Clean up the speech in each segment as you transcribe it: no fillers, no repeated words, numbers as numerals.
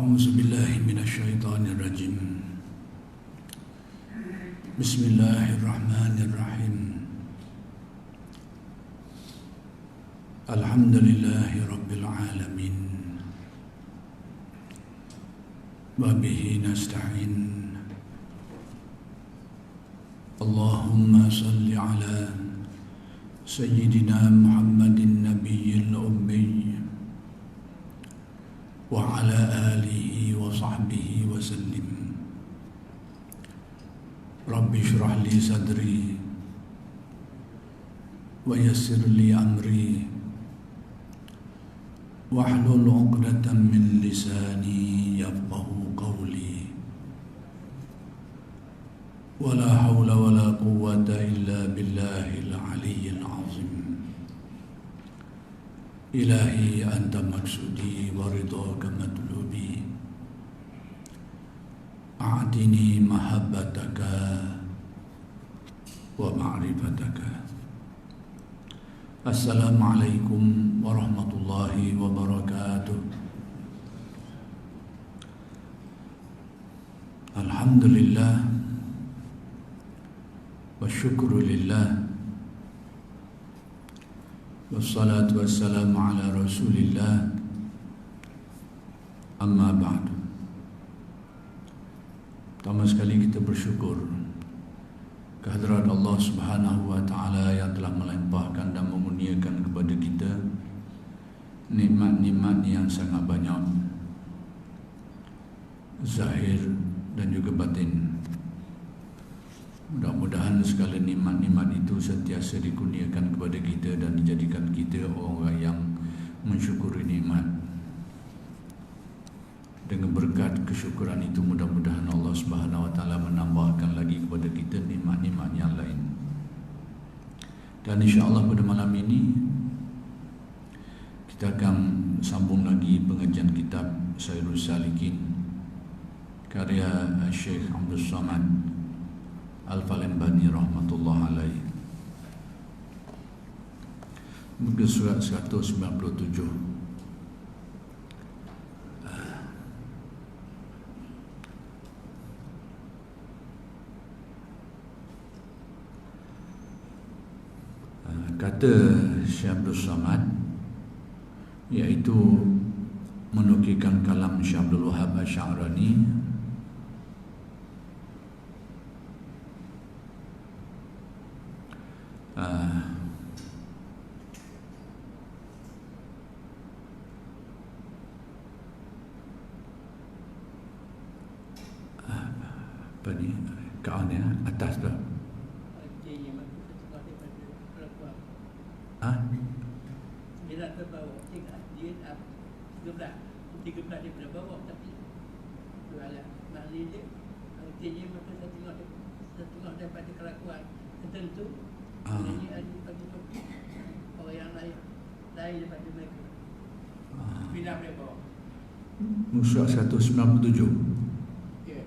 أعوذ بالله من الشيطان الرجيم. بسم الله الرحمن الرحيم. الحمد لله رب العالمين وبه نستعين. اللهم صل على سيدنا محمد النبي الأمي وعلى آله وصحبه وسلم. رب اشرح لي صدري ويسر لي أمري واحلل عقدة من لساني يفقه قولي. ولا حول ولا قوة إلا بالله العلي العظيم. إلهي أنت مقصودي ورضاك مطلوبي. أعطني محبتك ومعرفتك. السلام عليكم ورحمة الله وبركاته. الحمد لله والشكر لله wassalatu wassalamu ala rasulillah, amma ba'du. Pertama sekali kita bersyukur kehadirat Allah Subhanahu wa ta'ala yang telah melimpahkan dan mengurniakan kepada kita nikmat-nikmat yang sangat banyak, zahir dan juga batin. Mudah-mudahan segala nikmat-nikmat itu sentiasa dikurniakan kepada kita dan dijadikan kita orang yang mensyukuri nikmat. Dengan berkat kesyukuran itu, mudah-mudahan Allah Subhanahu wa taala menambahkan lagi kepada kita nikmat-nikmat yang lain. Dan insya-Allah pada malam ini kita akan sambung lagi pengajian kitab Sairus Salikin karya Syekh Abdul Samad Al-Falembani rahmatullah alaih. Muka surat 197. Kata Syekh Abdul Samad, iaitu menukilkan kalam Syekh Abdul Wahab Asy'arani, apa ni kaunnya atas tu. Dia nak terbawa, dia 13 daripada bawah, tapi jualan maknanya dia artinya maka setengah daripada kelakuan tertentu. Ini ada bagi topik orang yang lain daripada mereka. Pindah dari bawah. Surat 197. Ya.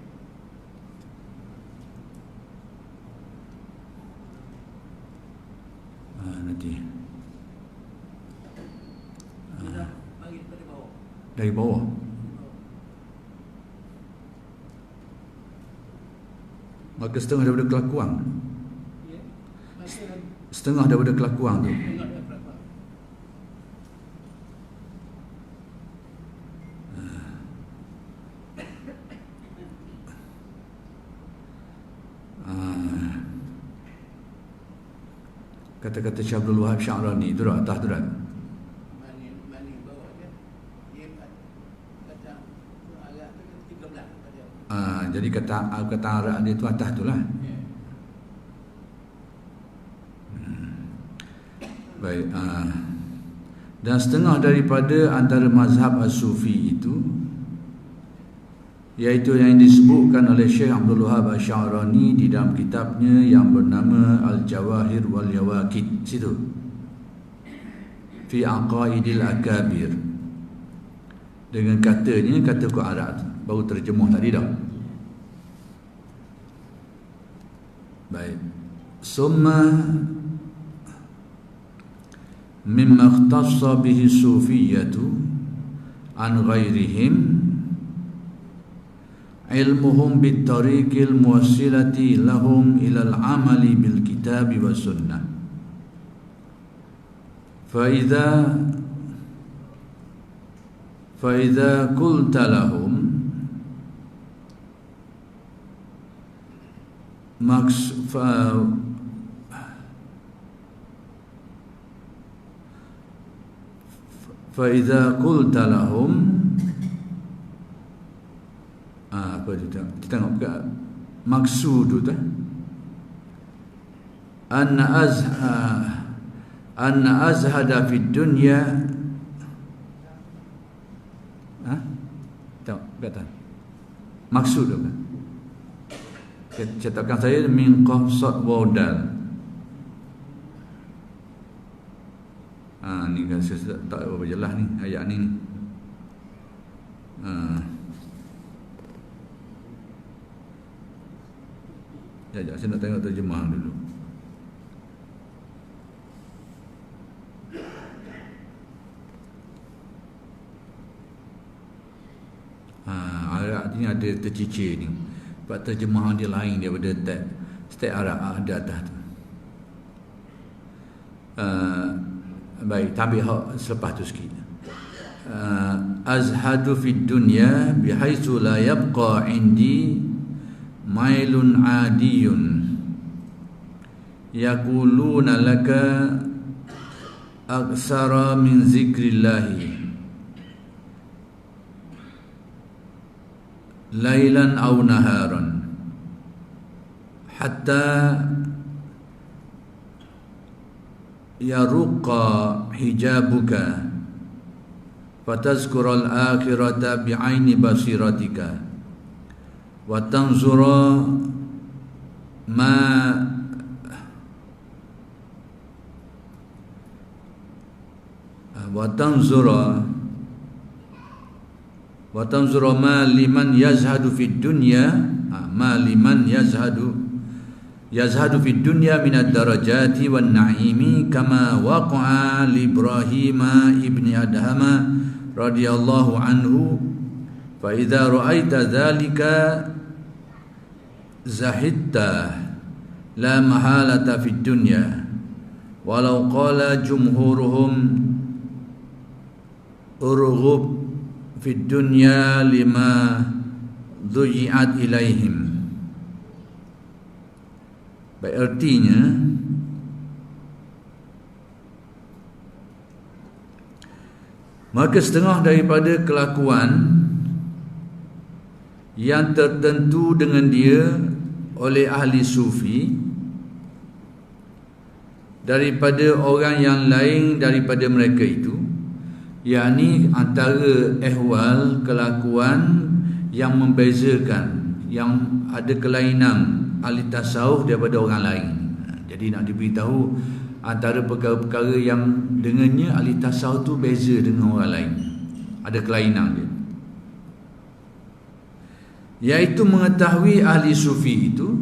Nanti Bagi daripada bawah. dari bawah. Maka setengah daripada kelakuan. Ya. Setengah daripada kelakuan tu. Tengok dia kelakuan. Kata-kata Syekh Abdul Wahab Asy'arani tu dah atas tu dah. Mana bawah dia. Dia kata agak 13 pada. Jadi kata Arab dia tu atas tu lah. Ya. Baik. Dan setengah daripada antara mazhab As-Sufi itu, iaitu yang disebutkan oleh Syekh Abdul Wahab Asy'arani di dalam kitabnya yang bernama Al-Jawahir wal Yawaqid, situ fi aqaidil akabir. Dengan katanya, kata ku Arab baru terjemuh tadi dah. Baik. Summa mimma ikhtassa bihi sufiyatu an ghairihim ilmuhum bitariqil muwassilati lahum ilal amali bil kitabi was sunnah. Fa idza qulta lahum فإذا قلت لهم apa kita tengok ke maksud tu anna azhada fid dunya tengok kata maksud tu kan cetakan saya min qafsat wadal. Ni kan saya tak apa jelas ni ayat ni. Sekejap saya nak tengok terjemah dulu. Arab ni ada tercicir ni. Sebab terjemahan dia lain daripada teks Arab ada atas tu. Baik, tabi hak selepas tu sikit. Azhadu fid dunya bihaitsu la yabqa indi mailun adiyun yaquluna laka aksara min zikrillahi lailan aw naharan hatta yaruqa hijabuka fatazkurul akhirata bi'aini basiratika wa tanzura ma ma liman yazhadu fid dunya yazhadu fid dunya minad darajati wan na'imi kama waqa'a li Ibrahim ibni Adham radhiyallahu anhu fa idza ra'aita dzalika zahidta la mahalata fid dunya walau qala jumhuruhum urghub fid dunya lima dhuyi'at ilaihim. Baik, artinya maka setengah daripada kelakuan yang tertentu dengan dia oleh ahli sufi daripada orang yang lain daripada mereka itu, yakni antara ehwal kelakuan yang membezakan, yang ada kelainan ahli tasawuf daripada orang lain. Jadi nak diberitahu antara perkara-perkara yang dengannya ahli tasawuf tu beza dengan orang lain, ada kelainan dia, iaitu mengetahui ahli sufi itu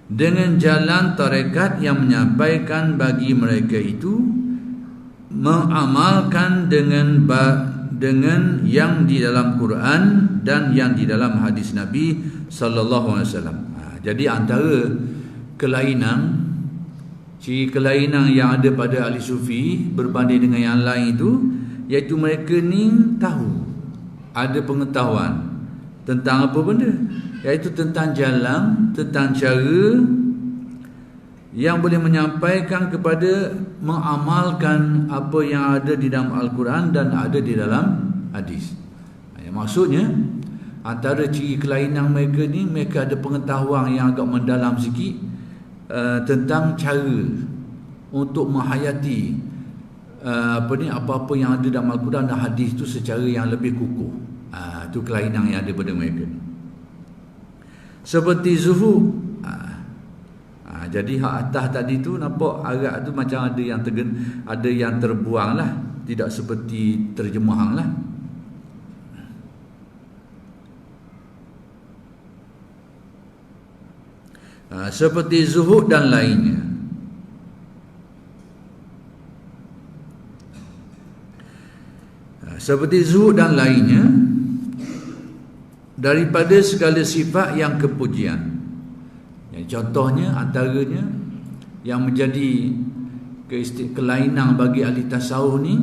dengan jalan tarekat yang menyampaikan bagi mereka itu mengamalkan dengan yang di dalam Quran dan yang di dalam hadis Nabi sallallahu alaihi wasallam. Jadi antara kelainan, ciri kelainan yang ada pada ahli sufi berbanding dengan yang lain itu, iaitu mereka ni tahu, ada pengetahuan tentang apa benda, iaitu tentang jalan, tentang cara yang boleh menyampaikan kepada mengamalkan apa yang ada di dalam Al-Quran dan ada di dalam hadis. Maksudnya antara ciri kelainan mereka ni, mereka ada pengetahuan yang agak mendalam sikit tentang cara untuk menghayati apa-apa yang ada dalam Al-Quran dan hadis tu secara yang lebih kukuh. Itu kelainan yang ada pada mereka. Seperti zuhud. Jadi hak atas tadi tu nampak Arab tu macam ada yang terbuang lah, tidak seperti terjemahan lah. Seperti zuhud dan lainnya. daripada segala sifat yang kepujian. Contohnya antaranya yang menjadi kelainan bagi ahli tasawuf ni,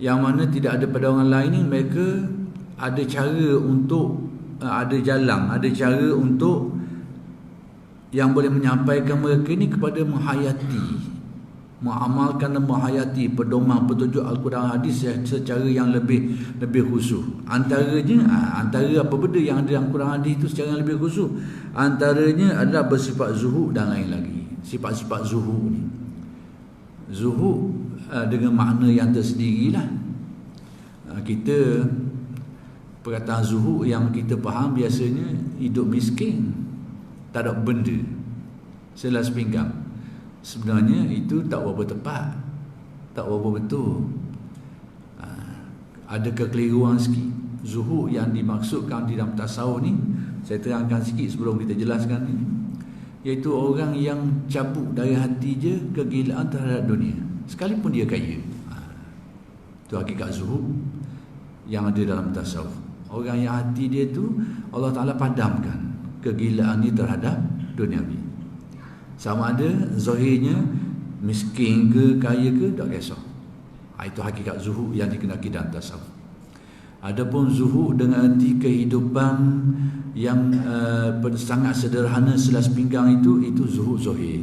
yang mana tidak ada pada orang lain ni, mereka ada cara untuk ada jalan, ada cara untuk yang boleh menyampaikan mereka ni kepada menghayati, mengamalkan dan menghayati pedoman petunjuk Al-Quran hadis secara yang lebih khusyuk. Antara apa benda yang ada dalam Quran hadis itu secara yang lebih khusyuk, antaranya adalah bersifat zuhud dan lain lagi. Sifat-sifat zuhud ni, zuhud dengan makna yang tersendirilah. Kita perkataan zuhud yang kita faham biasanya hidup miskin, tak ada benda, selas pinggang. Sebenarnya itu tak berapa tepat, tak berapa betul. Ada kekeliruan sikit. Zuhud yang dimaksudkan di dalam tasawuf ni, saya terangkan sikit sebelum kita jelaskan ni, iaitu orang yang cabut dari hati je kegilaan terhadap dunia, sekalipun dia kaya. Itu hakikat zuhud yang ada dalam tasawuf. Orang yang hati dia tu Allah Ta'ala padamkan kegilaan ni terhadap duniawi. Sama ada zahirnya miskin ke kaya ke, tak kisah. Itu hakikat zuhud yang dikenaki dalam tasawuf. Adapun zuhud dengan arti kehidupan yang sangat sederhana selas pinggang, itu zuhud zahir.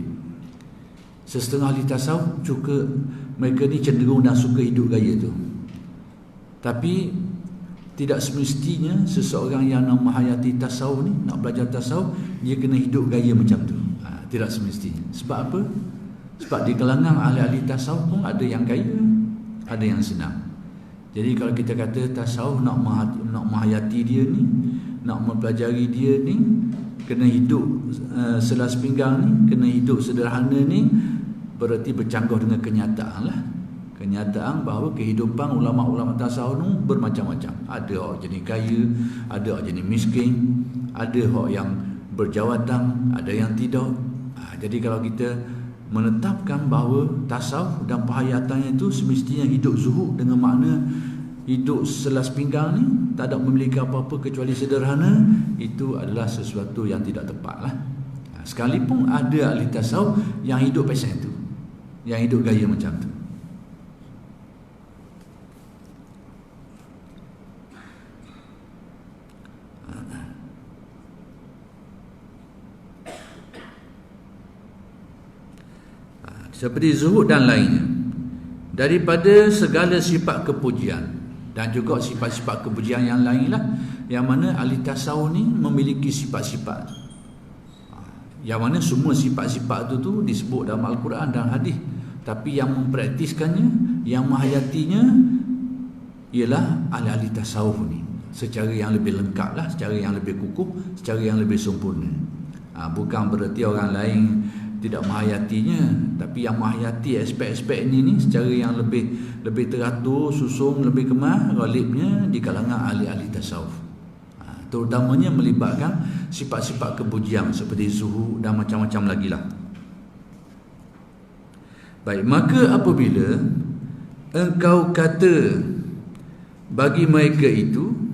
Sesetengah ahli tasawuf juga mereka ni cenderung dan suka hidup gaya tu. Tapi tidak semestinya seseorang yang nak menghayati tasawuf ni, nak belajar tasawuf, dia kena hidup gaya macam tu. Tidak semestinya. Sebab apa? Sebab di kalangan ahli-ahli tasawuf pun ada yang kaya, ada yang senang. Jadi kalau kita kata tasawuf nak menghayati dia ni, nak mempelajari dia ni, kena hidup selas pinggang ni, kena hidup sederhana ni, berarti bercanggah dengan kenyataan lah. Kenyataan bahawa kehidupan ulama-ulama tasawuf ni bermacam-macam. Ada orang jenis kaya, ada orang jenis miskin, ada orang yang berjawatan, ada yang tidak. Jadi kalau kita menetapkan bahawa tasawuf dan perhayatannya itu semestinya hidup zuhud dengan makna hidup selas pinggang ni, tak ada memiliki apa-apa kecuali sederhana, itu adalah sesuatu yang tidak tepat lah. Sekalipun ada ahli tasawuf yang hidup pasal itu, yang hidup gaya macam tu. Seperti zuhud dan lainnya, daripada segala sifat kepujian, dan juga sifat-sifat kepujian yang lainlah, yang mana ahli tasawuf ni memiliki sifat-sifat, yang mana semua sifat-sifat tu disebut dalam Al-Quran dan hadis. Tapi yang mempraktiskannya, yang menghayatinya, ialah ahli-ahli tasawuf ni secara yang lebih lengkap lah, secara yang lebih kukuh, secara yang lebih sempurna. Bukan bererti orang lain tidak menghayatinya, tapi yang menghayati aspek-aspek ini secara yang lebih teratur, susun, lebih kemas, ghalibnya di kalangan ahli-ahli tasawuf. Terutamanya melibatkan sifat-sifat kepujian seperti zuhud dan macam-macam lagi lah. Baik, maka apabila engkau kata bagi mereka itu,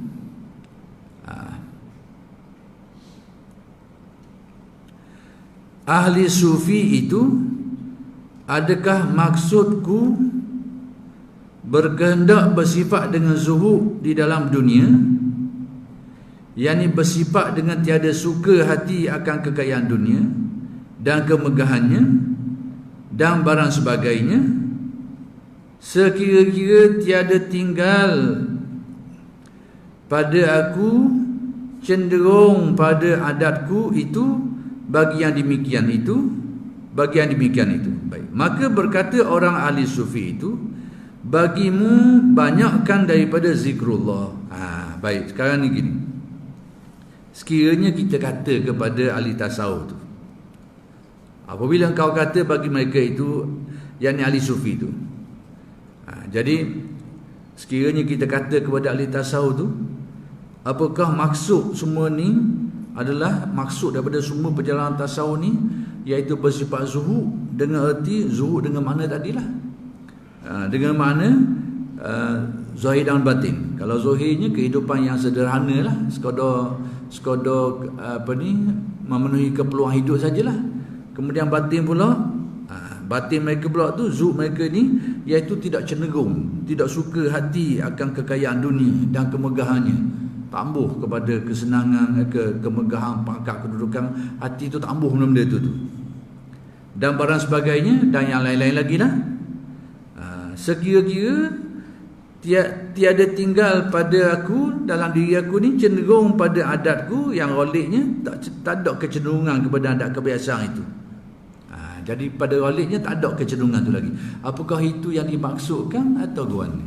ahli sufi itu, adakah maksudku berkehendak bersifat dengan zuhud di dalam dunia, yakni bersifat dengan tiada suka hati akan kekayaan dunia dan kemegahannya dan barang sebagainya, sekira-kira tiada tinggal pada aku cenderung pada adatku itu bagi yang demikian itu, bagi yang demikian itu. Baik, maka berkata orang ahli sufi itu, bagimu banyakkan daripada zikrullah. Baik, sekarang ni gini, sekiranya kita kata kepada ahli tasawuf tu, apabila engkau kata bagi mereka itu, yang ahli sufi itu, jadi sekiranya kita kata kepada ahli tasawuf tu, apakah maksud semua ni adalah maksud daripada semua perjalanan tasawuf ni, iaitu bersifat zuhud dengan erti zuhud dengan makna tadilah, dengan makna zahir dan batin. Kalau zahirnya kehidupan yang sederhana lah, sekadar memenuhi keperluan hidup sajalah. Kemudian batin pula, batin mereka pula tu, zuhud mereka ni, iaitu tidak cenderung, tidak suka hati akan kekayaan dunia dan kemegahannya, tambuh kepada kesenangan, kemegahan, pangkat, kedudukan. Hati tu tambuh benda-benda tu dan barang sebagainya, dan yang lain-lain lagi lah. Sekira-kira tiada tinggal pada aku, dalam diri aku ni cenderung pada adatku yang ghaliknya, tak ada kecenderungan kepada adat kebiasaan itu. Jadi pada ghaliknya tak ada kecenderungan tu lagi. Apakah itu yang dimaksudkan atau tuan ni?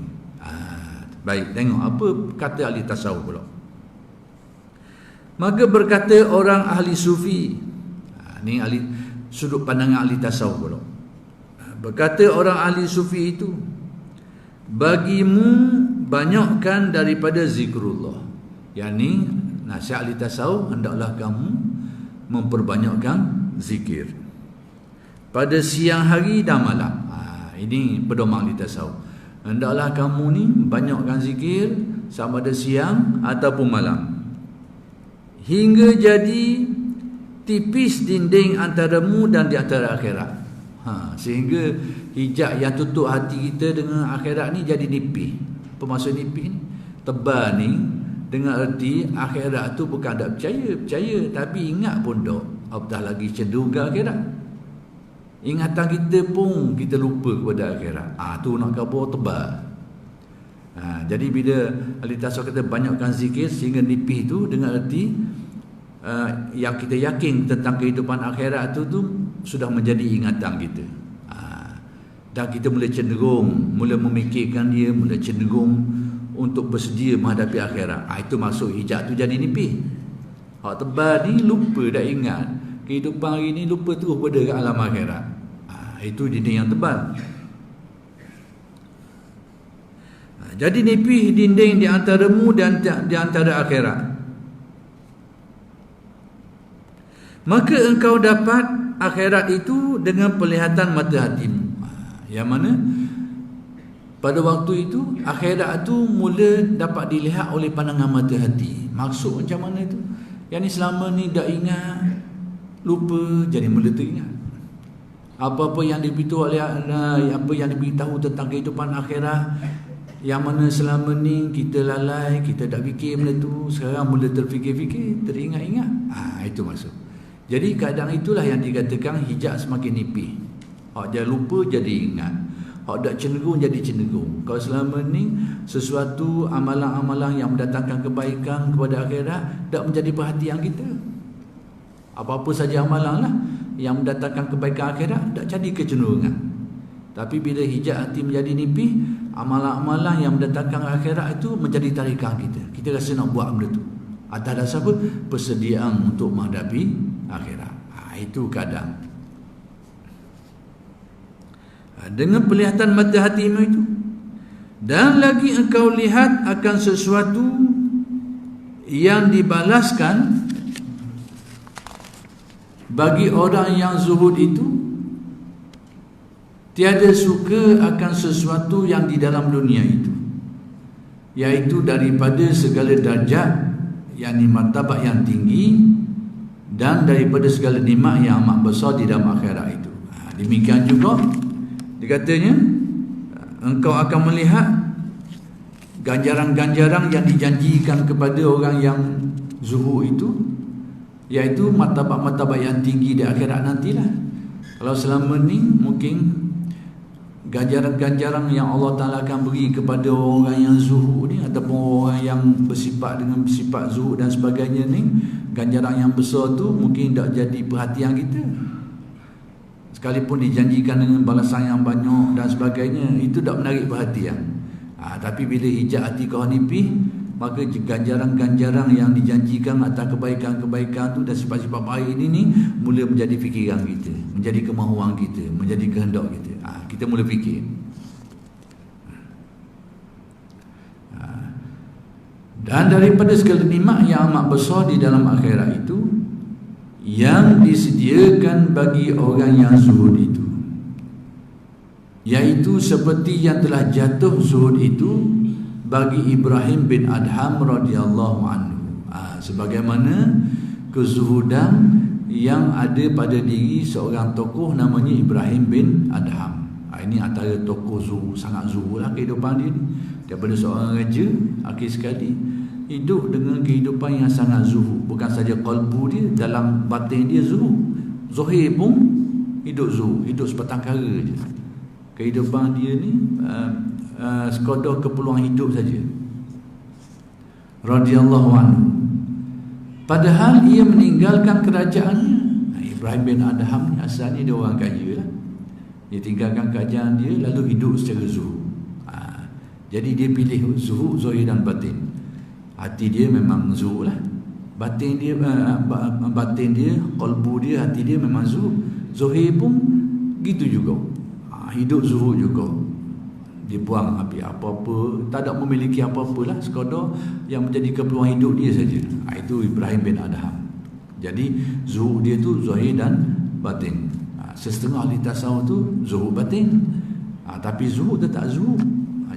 Baik, tengok apa kata ahli tasawuf pula. Maka berkata orang ahli sufi, ni ahli sudut pandangan ahli tasawuf pula. Berkata orang ahli sufi itu, bagimu banyakkan daripada zikrullah. Yang ni nasihat ahli tasawuf, hendaklah kamu memperbanyakkan zikir pada siang hari dan malam. Ini pedoman ahli tasawuf. Hendaklah kamu ni banyakkan zikir sama ada siang ataupun malam, hingga jadi tipis dinding antaramu dan di antara akhirat. Sehingga hijab yang tutup hati kita dengan akhirat ni jadi nipis. Apa maksud nipis ni? Tebal ni dengan erti akhirat tu bukan tak percaya, tapi ingat pun tak, apatah lagi cenderung ke akhirat. Ingatan kita pun kita lupa kepada akhirat. Tu nak khabar tebal. Jadi bila ahli tasawuf kata banyakkan zikir sehingga nipis tu dengan erti yang kita yakin tentang kehidupan akhirat tu sudah menjadi ingatan kita. Dan kita mula cenderung, mula memikirkan dia, mula cenderung untuk bersedia menghadapi akhirat. Itu maksud hijab tu jadi nipis. Hak tebal ni lupa dah ingat kehidupan hari ni, lupa terus pada alam akhirat. Itu dinding yang tebal. Jadi nipis dinding di antaramu dan di antara akhirat. Maka engkau dapat akhirat itu dengan penglihatan mata hatimu. Yang mana pada waktu itu akhirat itu mula dapat dilihat oleh pandangan mata hati. Maksud macam mana itu? Yang ni selama ni dah ingat, lupa, jadi mula teringat. Apa-apa yang diberitahu oleh apa yang diberitahu tentang kehidupan akhirat, yang mana selama ni kita lalai, kita tak fikir benda tu, sekarang mula terfikir-fikir, teringat-ingat. Itu maksud. Jadi keadaan itulah yang dikatakan hijab semakin nipis. Hak dia lupa jadi ingat, hak dak cenderung jadi cenderung. Kalau selama ni sesuatu amalan-amalan yang mendatangkan kebaikan kepada akhirat dak menjadi perhatian kita. Apa-apa saja amalan lah yang mendatangkan kebaikan akhirat dak jadi kecenderungan. Tapi bila hijab hati menjadi nipis, amalan-amalan yang mendatangkan akhirat itu menjadi tarikan kita. Kita rasa nak buat benda tu. Atas dasar apa? Persediaan untuk menghadapi akhirat. Itu keadaan. Dengan penglihatan mata hatimu itu, dan lagi engkau lihat akan sesuatu yang dibalaskan bagi orang yang zuhud itu, tiada suka akan sesuatu yang di dalam dunia itu, iaitu daripada segala darjat, yakni martabat yang tinggi, dan daripada segala nikmat yang amat besar di dalam akhirat itu. Demikian juga dikatanya, engkau akan melihat ganjaran-ganjaran yang dijanjikan kepada orang yang zuhud itu, iaitu martabat-martabat yang tinggi di akhirat nantilah. Kalau selama ni mungkin ganjaran-ganjaran yang Allah Ta'ala akan beri kepada orang yang zuhud ni, ataupun orang yang bersifat dengan sifat zuhud dan sebagainya ni, ganjaran yang besar tu mungkin tak jadi perhatian kita. Sekalipun dijanjikan dengan balasan yang banyak dan sebagainya, itu tak menarik perhatian. Tapi bila hijab hati kau nipis, maka ganjaran-ganjaran yang dijanjikan atas kebaikan-kebaikan tu dan sifat-sifat baik ini ni mula menjadi fikiran kita, menjadi kemahuan kita, menjadi kehendak kita. Kita mula fikir. Dan daripada segala nikmat yang amat besar di dalam akhirat itu, yang disediakan bagi orang yang zuhud itu, iaitu seperti yang telah jatuh zuhud itu bagi Ibrahim bin Adham radhiyallahu anhu. Sebagaimana kezuhudan yang ada pada diri seorang tokoh namanya Ibrahim bin Adham. Ini antara tokoh zuhud, sangat zuhud lah kehidupan dia ni. Daripada seorang raja, akhir sekali hidup dengan kehidupan yang sangat zuhud. Bukan saja qalbu dia, dalam batin dia zuhud. Zahir pun hidup zuhud, hidup sebatang kara je. Kehidupan dia ni sekadar keperluan hidup saja. Radhiyallahu anhu. Padahal ia meninggalkan kerajaannya. Ibrahim bin Adham ni asalnya dia orang kaya lah. Dia tinggalkan kerajaan dia lalu hidup secara zuhud. Jadi dia pilih zuhud, zahir dan batin. Hati dia memang zuhud lah. Batin dia, qalbu dia, hati dia memang zuhud. Zahir pun gitu juga. Hidup zuhud juga. Dia buang habis apa-apa, tak ada memiliki apa-apa lah, sekadar yang menjadi keperluan hidup dia saja. Itu Ibrahim bin Adham. Jadi zuhud dia tu zahir dan batin. Setengah ahli tasawuf tu zuhud batin, tapi zuhud tetap zuhud.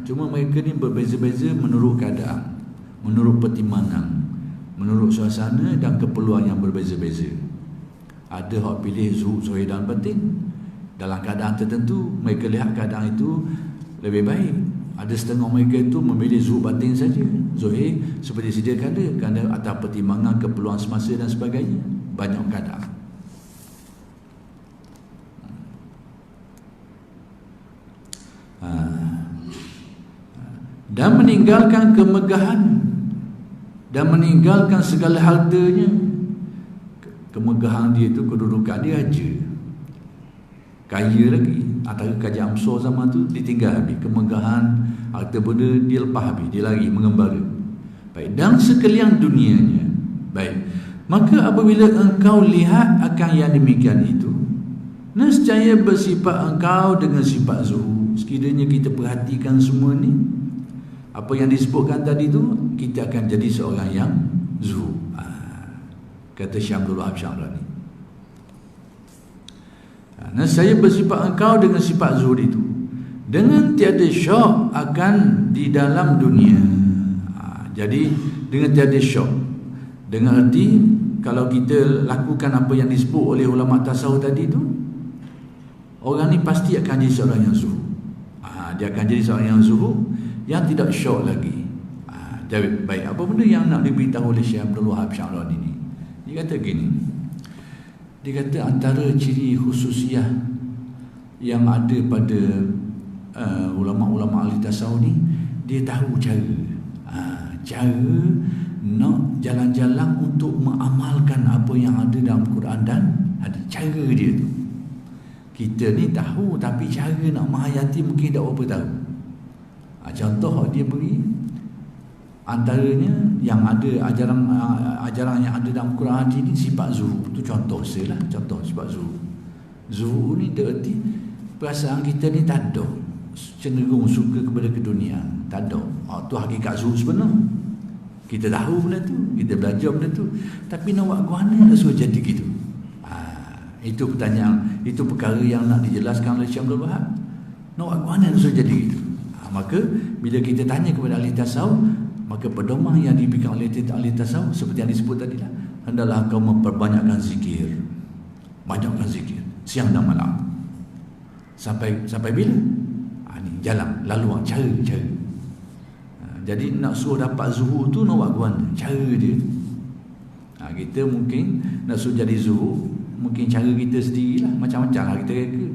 Cuma mereka ni berbeza-beza menurut keadaan, menurut pertimbangan, menurut suasana dan keperluan yang berbeza-beza. Ada hak pilih zuhud zahir dan batin. Dalam keadaan tertentu mereka lihat keadaan itu lebih baik. Ada setengah mereka itu memilih zuhud batin saja, zahir seperti sedia kala, kerana atas pertimbangan keperluan semasa dan sebagainya. Banyak keadaan. Dan meninggalkan kemegahan dan meninggalkan segala hartanya. Kemegahan dia itu, kedudukan dia aja, kaya lagi. Antara kerajaan besar zaman tu ditinggal habis. Kemegahan, harta benda dia lepas habis, dia lari mengembara. Baik, dan sekalian dunianya. Baik, maka apabila engkau lihat akan yang demikian itu, nescaya bersifat engkau dengan sifat zuhud. Sekiranya kita perhatikan semua ni, apa yang disebutkan tadi tu, kita akan jadi seorang yang zuhud. Kata Syekh Abdul Wahab Syarani. Nah, saya bersifat engkau dengan sifat zuhud itu, dengan tiada syok akan di dalam dunia. Jadi dengan tiada syok, dengan arti kalau kita lakukan apa yang disebut oleh ulama tasawuf tadi tu, orang ni pasti akan jadi seorang yang zuhud. Dia akan jadi seorang yang zuhud, yang tidak syok lagi. Jadi baik, apa benda yang nak diberitahu oleh Syekh Abdul Wahab Syarani ni? Dia kata gini, dia kata antara ciri khususiah yang ada pada ulama-ulama ahli tasawuf ni, dia tahu cara nak jalan-jalan untuk mengamalkan apa yang ada dalam Quran dan hadis. Cara dia tu kita ni tahu, tapi cara nak menghayati mungkin tak berapa tahu. Contoh dia beri, antaranya yang ada ajaran yang ada dalam Quran hadis ni, sifat zuhud tu contoh sajalah. Contoh sifat zuhud. Zuhud ni berarti perasaan kita ni tak ada cenderung suka kepada keduniaan, tak ada. Tu hakikat zuhud sebenar. Kita tahu benda tu, kita belajar benda tu, tapi nak buat guana dah suruh jadi gitu. Itu pertanyaan, itu perkara yang nak dijelaskan oleh Syekh Abdul Wahab. Nak buat guana dah suruh jadi gitu. Maka bila kita tanya kepada ahli tasawuf, maka pedoman yang diberikan oleh ahli tasawuf seperti yang disebut tadi lah, hendaklah engkau memperbanyakkan zikir. Banyakkan zikir siang dan malam. Sampai bila? Ni jalan, laluan, cara. Jadi nak suruh dapat zuhud tu nak buat guana, cara dia. Kita mungkin nak suruh jadi zuhud, mungkin cara kita sendirilah, macam-macam lah kita reka.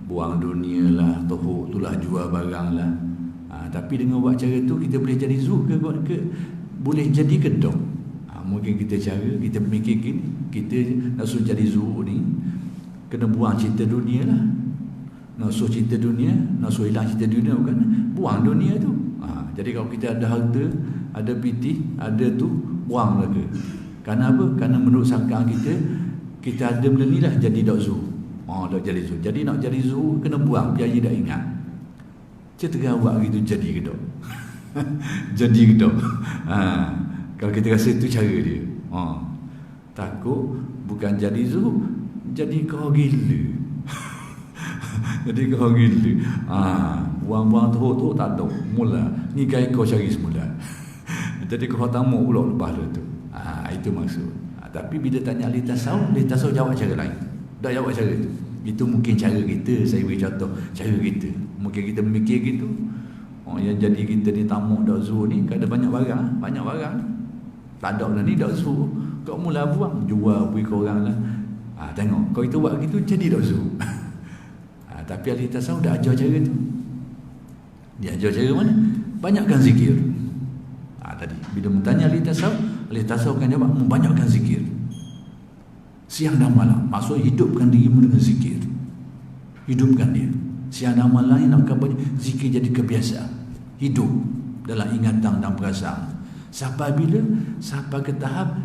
Buang dunia lah, tohok tu lah, jual barang lah. Tapi dengan buat cara tu kita boleh jadi zuhud ke boleh jadi ke tak? Mungkin kita kita mikir gini, kita nak suruh jadi zuhud ni kena buang cinta dunia lah. Nak suruh cinta dunia, nak suruh hilang cinta dunia, bukan buang dunia tu. Jadi kalau kita ada harta, ada pitih, ada tu, buang mereka. Kerana apa? Kerana menurut sangkaan kita ada benda ni lah, jadi tak zuhud. Tak jadi zuhud. Jadi nak jadi zuhud kena buang, biar dia tak ingat. Cetera buat gitu, jadi ke tak? Jadi ke tak? Kalau kita rasa itu cara dia. Takut bukan jadi zuhud, jadi kau gila. Jadi kau gitu. Buang-buang teruk tak ada. Mula ni gaya kau cari semula. Jadi kau tamu pula lepas tu. Itu maksud. Tapi bila tanya ahli tasawuf jawab cara lain. Tak jawab cara itu. Itu mungkin cara kita. Saya beri contoh cara kita. Mungkin kita memikir gitu. Yang jadi kita ni tamu dak zuhur ni ada banyak barang. Tak ada lah ni dak zuhur. Kau mula buang, jual beri ke orang lah. Tengok, kau itu buat gitu jadi dak zuhur. Tapi ahli tasawuf dah ajar cara tu. Dia ajar cara mana? Banyakkan zikir. Tadi bila bertanya ahli tasawuf akan jawab membanyakkan zikir. Siang dan malam. Maksud hidupkan dirimu dengan zikir. Hidupkan dia. Siang dan malam ni nak zikir jadi kebiasaan. Hidup dalam ingatan dan perasaan. Sampai bila? Sampai ke tahap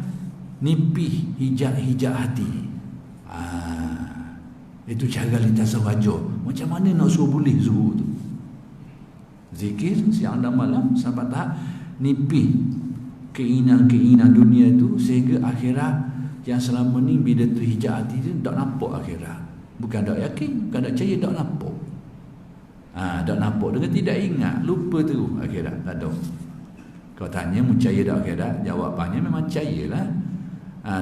nipih hijab hati. Itu cara ahli tasawuf ajar. Macam mana nak suruh boleh zuhur tu? Zikir siang dan malam sampai tahap nipih keinginan dunia tu sehingga akhirat yang selama ni bila terhijab hati tu tak nampak akhirat. Bukan tak yakin, bukan tak percaya, tak nampak. Tak nampak dengan tidak ingat, lupa terus akhirat, tak ada. Kau tanya percaya tak akhirat, jawapannya memang percayalah.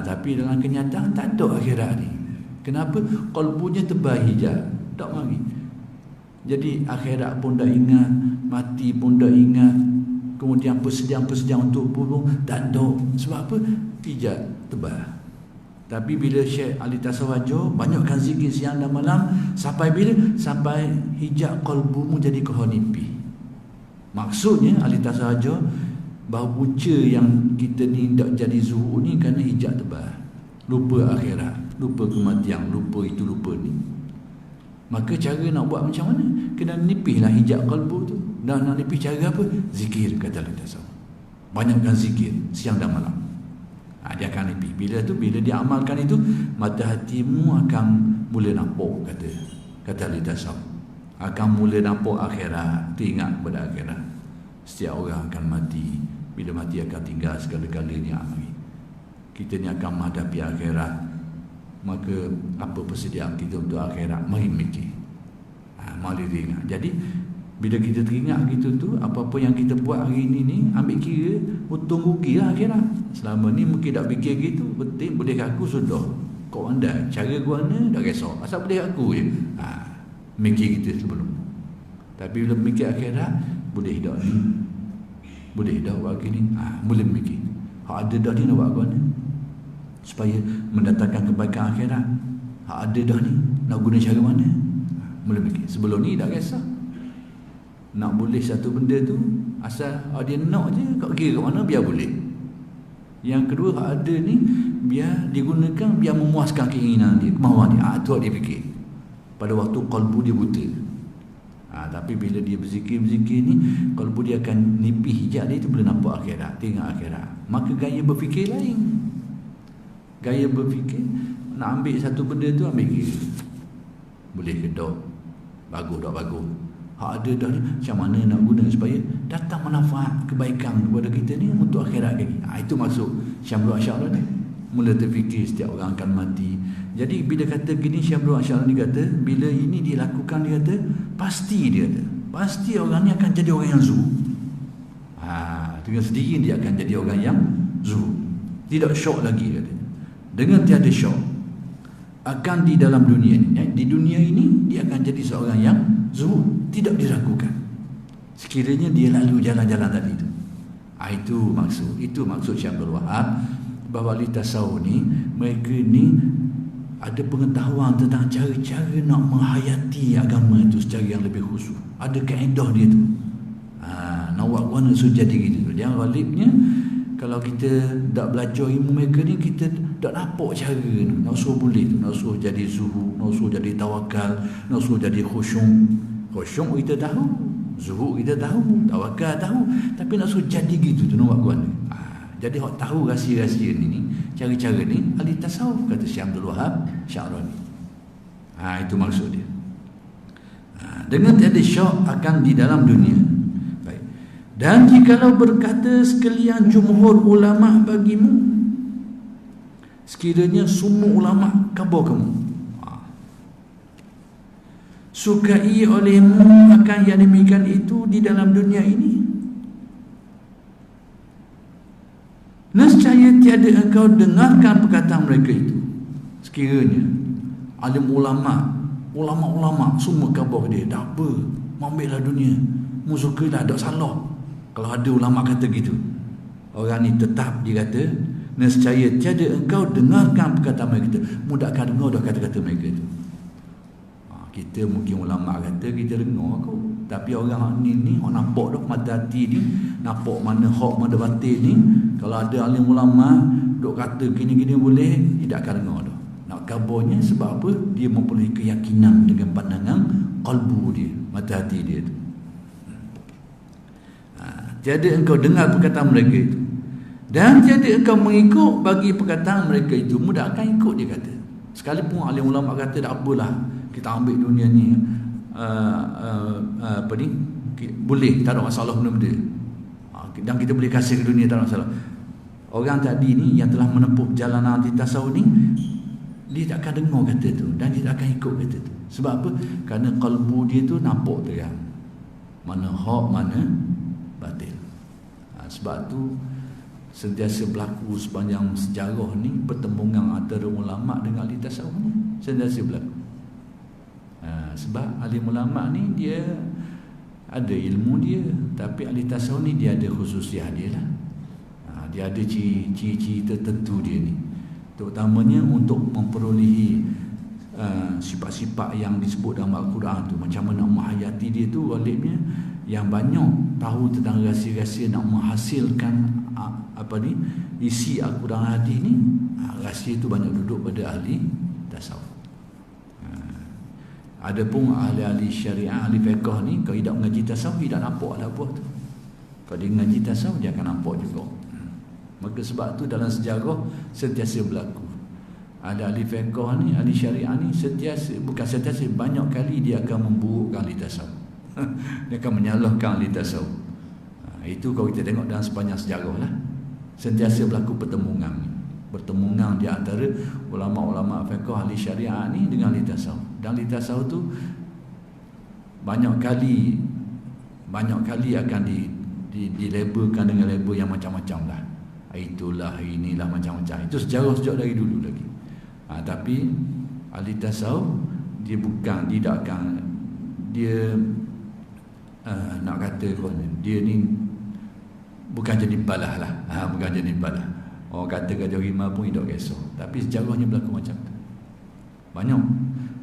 Tapi dalam kenyataan tak ada akhirat ni. Kenapa? Qalbunya tebal hijab, tak mari. Jadi akhirat pun dah ingat, mati pun dah ingat, kemudian persediaan untuk bunuh tak ada. Sebab apa? Hijab tebal. Tapi bila Syekh ahli tasawuf ajar, banyakkan zikir siang dan malam. Sampai bila? Sampai hijab qalbumu jadi kehonipi. Maksudnya ahli tasawuf ajar bahawa punca yang kita ni tak jadi zuhur ni kerana hijab tebal. Lupa akhirat, lupa kematian, lupa itu, lupa ni. Maka cara nak buat macam mana? Kena nipihlah hijab qalbu tu. Dan nak nipih cara apa? Zikir, kata ahli tasawuf. Banyakkan zikir siang dan malam. Dia akan nipih. Bila dia amalkan itu, mata hatimu akan mula nampak, kata ahli tasawuf. Akan mula nampak akhirat. Tu ingat pada akhirat. Setiap orang akan mati. Bila mati akan tinggal segala-galanya. Kita ni akan menghadapi akhirat. Maka apa persediaan kita untuk akhirat? Mari mikir. Mari ingat. Jadi bila kita teringat gitu tu, apa-apa yang kita buat hari ini ni, ambil kira untung rugi lah akhirat. Selama ni mungkin tak fikir gitu, betul boleh aku sudah. Kau andai cara gua ni dah risau. Asal boleh aku je. Mikir kita sebelum. Tapi bila mikir akhirat, boleh dah ni. Boleh dah buat gini. Boleh mikir. Hak ada dah ni nak buat apa ni? Supaya mendatangkan kebaikan akhirat. Hak ada dah ni, nak guna cara mana? Boleh mikir. Sebelum ni dah risau. Nak boleh satu benda tu, asal dia nak je, kau kira kat mana biar boleh. Yang kedua, hak ada ni biar digunakan, biar memuaskan keinginan dia, kemahuan dia. Tu dia fikir. Pada waktu qalbu dia buta. Tapi bila dia berzikir ni, qalbu dia akan nipih hijab dia tu, boleh nampak akhirat, tengok akhirat. Maka gaya berfikir lain. Gaya berfikir, nak ambil satu benda tu, ambil kira. Boleh ke tak? Bagus tak bagus? Hak ada dah ni, macam mana nak guna supaya datang manfaat kebaikan kepada kita ni untuk akhirat lagi. Itu maksud Syamrul Asy'ari ni. Mula terfikir setiap orang akan mati. Jadi bila kata gini, Syamrul Asy'ari ni kata, bila ini dilakukan, dia kata pasti orang ni akan jadi orang yang zuhud. Dengan sendiri dia akan jadi orang yang zuhud. Tidak syok lagi, kata. Dengan tiada syok akan di dalam dunia ini. Di dunia ini dia akan jadi seorang yang zuhud, tidak diragukan. Sekiranya dia lalu jalan-jalan tadi itu. Itu maksud Syekh Abdul Wahab, bahawa ahli tasawuf ni, mereka ni ada pengetahuan tentang cara-cara nak menghayati agama itu secara yang lebih khusyuk. Ada kaedah dia tu. Nak buat mana so jadi gitu. Yang ghalibnya kalau kita tak belajar ilmu mereka ni, kita tak nampak cara ni. Nak suruh boleh tu, nak suruh jadi zuhud, nak suruh jadi tawakal, nak suruh jadi khusyuk. Khusyuk kita tahu, zuhud kita tahu, tawakal tahu, tapi nak suruh jadi gitu tu, nak buat mana? Jadi hak tahu rahsia-rahsia ni, cara-cara ni ahli tasawuf, kata Syekh Abdul Wahab Sya'rani. Itu maksud dia. Dengan tiada syok akan di dalam dunia. Baik. Dan jikalau berkata sekalian jumhur ulama bagimu, sekiranya semua ulama khabar kamu, sukai olehmu akan yang demikian itu di dalam dunia ini. Nescaya tiada engkau dengarkan perkataan mereka itu. Sekiranya alim ulama semua khabar dia, dah apa, ambillah dunia, mu sukalah, tak salah. Kalau ada ulama kata gitu, orang ni tetap dia kata, nescaya tiada engkau dengarkan perkataan mereka itu. Mu tak akan dengar dah kata-kata mereka itu. Kita mungkin ulama kata kita dengar kot, tapi orang ni orang nampak dah mata hati ni, nampak mana hak mana batil ni. Kalau ada alim ulama duk kata gini-gini boleh, tidak akan dengar dah. Nak kabarnya sebab apa? Dia mempunyai keyakinan dengan pandangan qalbu dia, mata hati dia tu. Tiada engkau dengar perkataan mereka itu, dan tiada engkau mengikut bagi perkataan mereka itu. Mudah akan ikut, dia kata. Sekalipun alim ulama kata tak apalah, kita ambil dunia ni boleh, tak ada masalah benda-benda, dan kita boleh kasih ke dunia, tak ada masalah. Orang tadi ni yang telah menempuh perjalanan anti-tasawuf ni, dia tak akan dengar kata tu, dan dia tak akan ikut kata tu. Sebab apa? Kerana kalbu dia tu nampak terang mana hak mana batil. Sebab tu sentiasa berlaku sepanjang sejarah ni pertembungan antara ulama dengan ahli tasawuf ni, sentiasa berlaku. Sebab ahli ulama ni dia ada ilmu dia, tapi ahli tasawuf ni dia ada khususiah dia lah. Dia ada ciri-ciri tertentu dia ni, terutamanya untuk memperolehi sifat-sifat yang disebut dalam Al-Quran tu. Macam mana nak menghayati dia tu, alimnya yang banyak tahu tentang rahsia-rahsia nak menghasilkan isi Al-Quran hadis ni. Rahsia tu banyak duduk pada ahli tasawuf. Adapun ahli-ahli syariah, ahli fiqh ni, kalau tidak mengaji tasawuf, tidak nampak lah buah tu. Kalau dia mengaji tasawuf, dia akan nampak juga. Maka sebab tu dalam sejarah sentiasa berlaku. Ada ahli fiqh ni, ahli syariah ni bukan sentiasa, banyak kali dia akan memburukkan ahli tasawuf. Dia akan menyalahkan ahli tasawuf. Itu kalau kita tengok dalam sepanjang sejarah lah, sentiasa berlaku pertemuan di antara ulama-ulama fiqh ahli syariah ni dengan ahli tasawuf. Dan ahli tasawuf tu banyak kali akan dilabelkan dengan label yang macam-macam lah. Itulah, inilah, macam-macam. Itu sejarah sejak dari dulu lagi. Tapi ahli tasawuf dia nak kata dia ni bukan jadi balah lah. Bukan jadi balah. Orang kata Gajah Rimau pun tidak kisah. Tapi sejarahnya berlaku macam tu. Banyak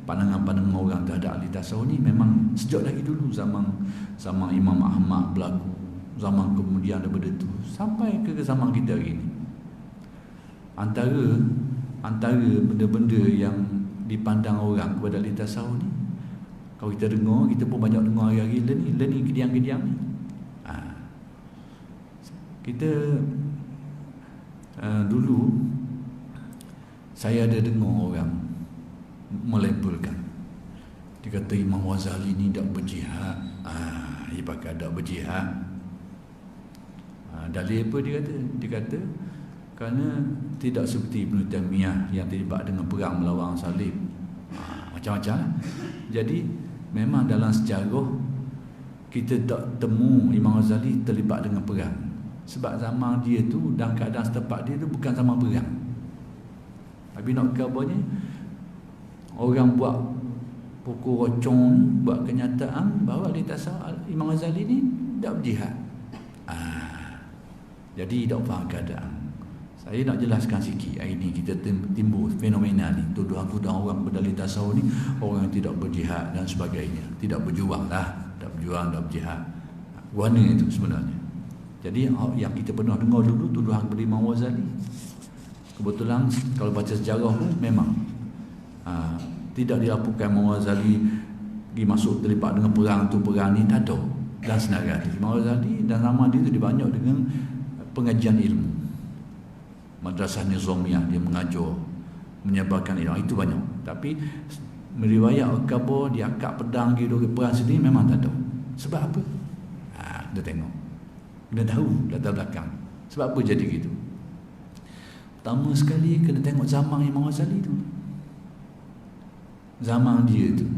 pandangan-pandangan orang terhadap ahli tasawuf ni memang sejak dari dulu, zaman Imam Ahmad berlaku, zaman kemudian daripada tu sampai ke zaman kita hari ni. Antara benda-benda yang dipandang orang kepada ahli tasawuf ni, kalau kita dengar, kita pun banyak dengar hari-hari learning kediam-kediam ni. Kita dulu saya ada dengar orang melabelkan, dia kata Imam Ghazali ni tak berjihad. Dia pakai tak berjihad. Dalil apa dia kata? Dia kata kerana tidak seperti Ibn Taymiyah yang terlibat dengan perang melawan salib. Macam-macam. Jadi memang dalam sejarah kita tak temu Imam Ghazali terlibat dengan perang. Sebab zaman dia tu dan keadaan setempat dia tu bukan zaman perang. Tapi nak kabarnya orang buat pukul rocong, buat kenyataan bahawa ahli tasawuf Imam Ghazali ni tak berjihad. Jadi tak faham keadaan. Saya nak jelaskan sikit. Hari ni kita timbul fenomena ni, tuduhan-tuduhan orang berdalil tasawuf ni, orang yang tidak berjihad dan sebagainya, tidak berjuang lah, tak berjuang, tak berjihad. Guana itu sebenarnya. Jadi yang kita pernah dengar dulu tuduhan kepada Imam Ghazali, kebetulan kalau baca sejarah pun memang tidak dilaporkan Imam Ghazali masuk terlibat dengan perang ni, tak ada. Dan senarai Imam Ghazali dan zaman dia tu dia banyak dengan pengajian ilmu, madrasah nizamiyah, dia mengajar, menyebarkan ilmu, itu banyak. Tapi meriwayat khabar dia akak pedang gitu ke perang sendiri memang tak ada. Sebab apa? Kita tengok, kena tahu latar belakang sebab apa jadi gitu. Pertama sekali kena tengok zaman Imam Ghazali tu, zaman dia tu,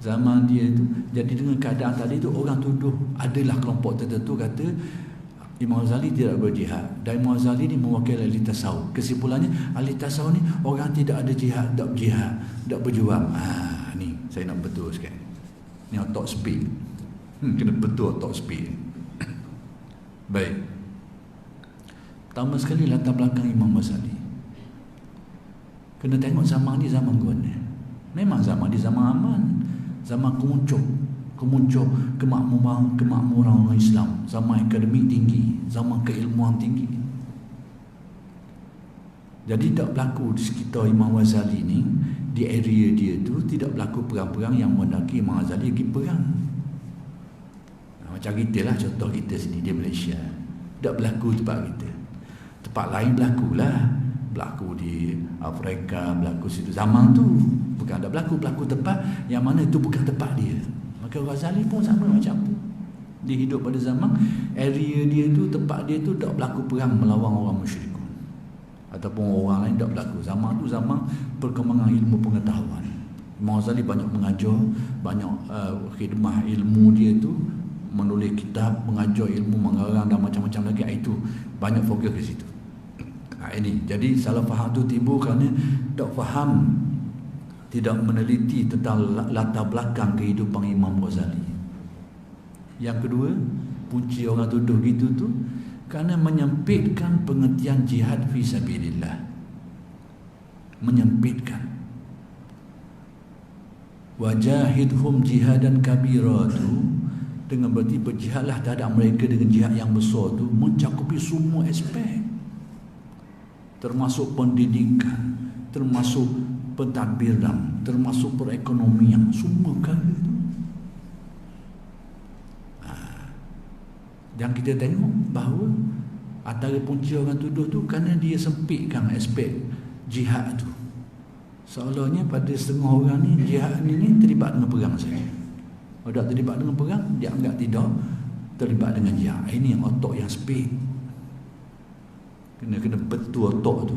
Zaman dia itu. Jadi dengan keadaan tadi itu orang tuduh, adalah kelompok tertentu kata Imam Ghazali tidak berjihad, dan Imam Ghazali ni mewakili ahli tasawuf. Kesimpulannya ahli tasawuf ni orang tidak ada jihad, tak berjihad, tak berjuang. Ni saya nak betul sikit. Ni otak speed. Kena betul otak speed. Baik. Pertama sekali latar belakang Imam Ghazali. Kena tengok zaman ni zaman guna. Memang zaman ni zaman aman, zaman kemuncuk kemakmuran orang Islam, zaman akademik tinggi, zaman keilmuan tinggi. Jadi tak berlaku di sekitar Imam Ghazali ni, di area dia tu tidak berlaku perang-perang yang mendaki Imam Ghazali pergi perang. Macam kita lah, contoh kita sini di Malaysia, tak berlaku tempat kita. Tempat lain berlaku di Afrika, berlaku situ zaman tu. Bukan tak berlaku tempat yang mana itu bukan tempat dia. Maka Ghazali pun sama macam tu. Dia hidup pada zaman area dia tu, tempat dia tu tak berlaku perang melawan orang musyrikun ataupun orang lain, tak berlaku. Zaman tu zaman perkembangan ilmu pengetahuan. Imam Ghazali banyak mengajar, banyak khidmah ilmu dia tu, menulis kitab, mengajar ilmu, mengarang dan macam-macam lagi. Itu banyak fokus ke situ. Ini jadi salah faham tu timbul kerana tak faham, tidak meneliti tentang latar belakang kehidupan Imam Ghazali. Yang kedua, punca orang tuduh gitu tu kerana menyempitkan pengertian jihad fi sabilillah. Menyempitkan. Wajahidhum jihadan kabira tu dengan berarti berjihadlah terhadap mereka dengan jihad yang besar tu, mencakupi semua aspek, termasuk pendidikan, termasuk pentadbiran, termasuk perekonomian, semua perkara itu. Yang kita tengok bahawa antara punca orang tuduh tu kerana dia sempitkan aspek jihad tu. Seolahnya pada setengah orang ni, jihad ni terlibat dengan perang saja. Kalau tak terlibat dengan perang, dia anggap tidak terlibat dengan jihad. Ini yang otak yang sempit. Kena betul otak tu,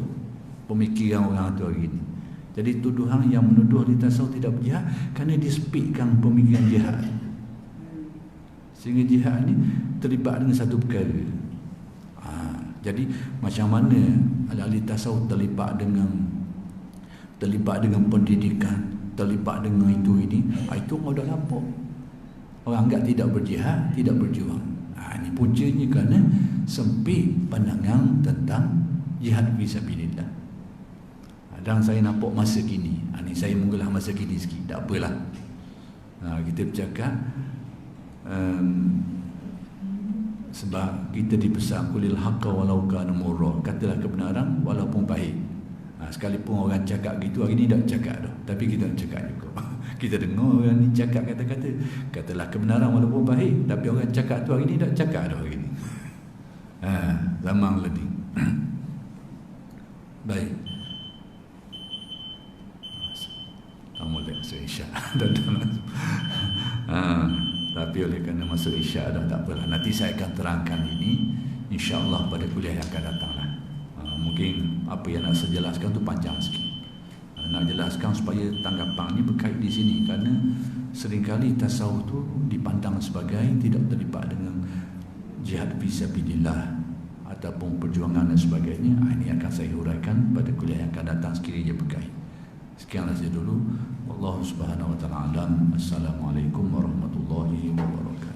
pemikiran orang tu hari ni. Jadi tuduhan yang menuduh ahli tasawuf tidak berjihad kerana disempitkan pemikiran jihad, sehingga jihad ni terlibat dengan satu perkara. Jadi macam mana ahli tasawuf terlibat dengan pendidikan, terlibat dengan itu ini, itu orang dah lapor. Orang anggap tidak berjihad, tidak berjuang. Ini puncanya kerana sempit pandangan tentang jihad fisabilillah. Dan saya nampak masa kini, ini saya mengulas masa kini sikit, tak apalah. Kita bercakap sebab kita dipesan qulil haqqa walau kana murra, katalah kebenaran walaupun pahit. Sekalipun orang cakap gitu, hari ni tak cakap dah, tapi kita nak cakap juga. Kita dengar orang ni cakap kata-kata, katalah kebenaran walaupun pahit, tapi orang cakap tu hari ni tak cakap dah hari ni. Zaman lebih. Baik. Kamu boleh masuk isyak. Tapi oleh kerana masuk isyak dah, tak apalah. Nanti saya akan terangkan ini insya-Allah pada kuliah yang akan datang lah. Mungkin apa yang nak saya jelaskan tu panjang sikit. Nak jelaskan supaya tanggapan ni berkait di sini, kerana seringkali tasawuf tu dipandang sebagai tidak terlibat dengan jihad fisabilillah ataupun perjuangan dan sebagainya. Ini akan saya huraikan pada kuliah yang akan datang sekiranya berkait. Sekian saja dulu. Wallahu subhanahu wa ta'ala alam. Assalamualaikum warahmatullahi wabarakatuh.